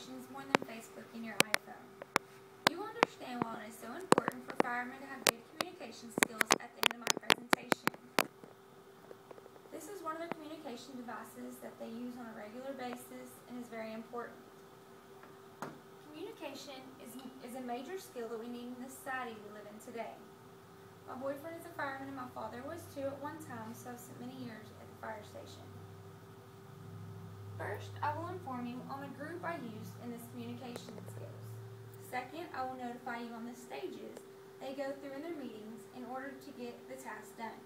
notifications more than Facebook in your iPhone. You will understand why it is so important for firemen to have good communication skills at the end of my presentation. This is one of the communication devices that they use on a regular basis and is very important. Communication is a major skill that we need in the society we live in today. My boyfriend is a fireman and my father was too at one time, so I've spent many years at the fire station. First, I will inform you on the group I used in this communication skills. Second, I will notify you on the stages they go through in their meetings in order to get the task done.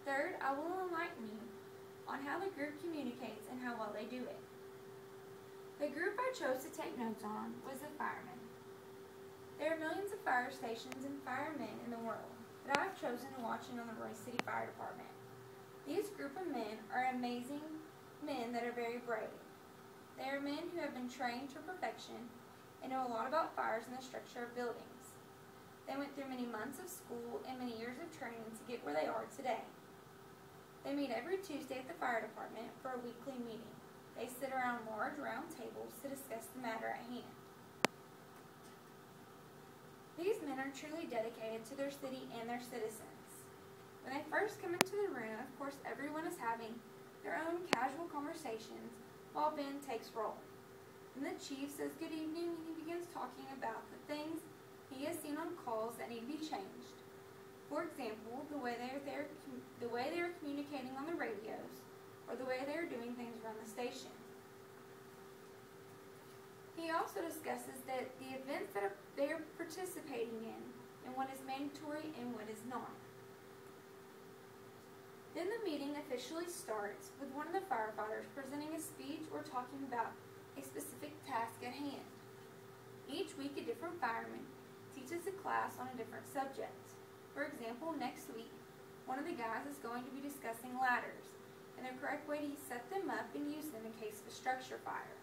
Third, I will enlighten you on how the group communicates and how well they do it. The group I chose to take notes on was the firemen. There are millions of fire stations and firemen in the world, but I've chosen to watch in on the Royce City Fire Department. These group of men are amazing men that are very brave. They are men who have been trained to perfection and know a lot about fires and the structure of buildings. They went through many months of school and many years of training to get where they are today. They meet every Tuesday at the fire department for a weekly meeting. They sit around large round tables to discuss the matter at hand. These men are truly dedicated to their city and their citizens. When they first come into the room, of course everyone is having their own casual conversations while Ben takes roll. And the chief says good evening and he begins talking about the things he has seen on calls that need to be changed. For example, the way they are communicating on the radios or the way they are doing things around the station. He also discusses that the events that they are participating in and what is mandatory and what is not. Then the meeting officially starts with one of the firefighters presenting a speech or talking about a specific task at hand. Each week a different fireman teaches a class on a different subject. For example, next week, one of the guys is going to be discussing ladders and the correct way to set them up and use them in case of a structure fire.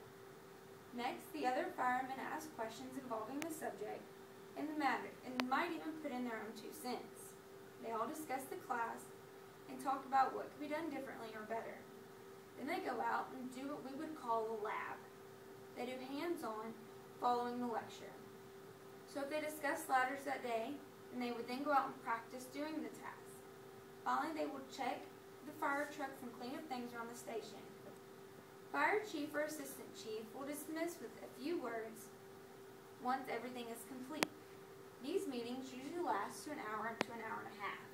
Next, the other firemen ask questions involving the subject and the matter and might even put in their own 2 cents. They all discuss the class and talk about what could be done differently or better. Then they go out and do what we would call a lab. They do hands-on following the lecture. So if they discuss ladders that day, then they would then go out and practice doing the task. Finally, they will check the fire trucks and clean up things around the station. Fire chief or assistant chief will dismiss with a few words once everything is complete. These meetings usually last to an hour to an hour and a half.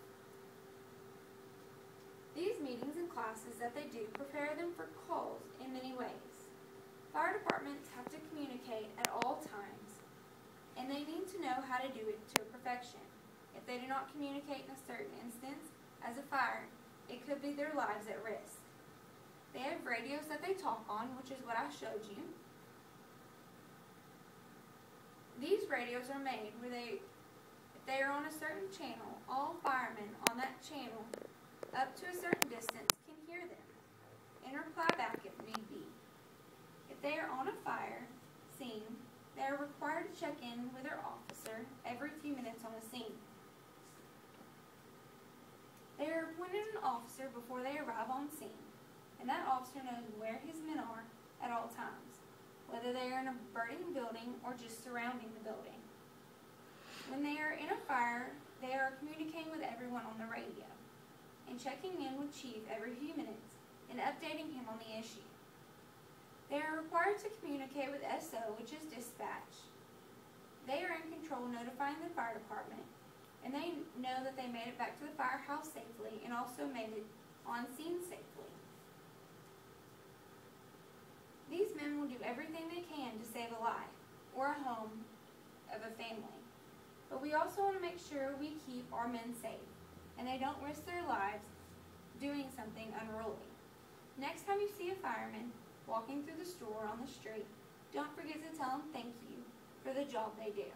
These meetings and classes that they do prepare them for calls in many ways. Fire departments have to communicate at all times, and they need to know how to do it to perfection. If they do not communicate in a certain instance, as a fire, it could be their lives at risk. They have radios that they talk on, which is what I showed you. These radios are made where if they are on a certain channel, all firemen on that channel up to a certain distance can hear them and reply back if need be. If they are on a fire scene, they are required to check in with their officer every few minutes on the scene. They are appointed an officer before they arrive on scene, and that officer knows where his men are at all times, whether they are in a burning building or just surrounding the building. When they are in a fire, they are communicating with everyone on the radio and checking in with chief every few minutes and updating him on the issue. They are required to communicate with SO, which is dispatch. They are in control notifying the fire department, and they know that they made it back to the firehouse safely and also made it on scene safely. These men will do everything they can to save a life or a home of a family. But we also want to make sure we keep our men safe and they don't risk their lives doing something unruly. Next time you see a fireman walking through the store or on the street, don't forget to tell them thank you for the job they do.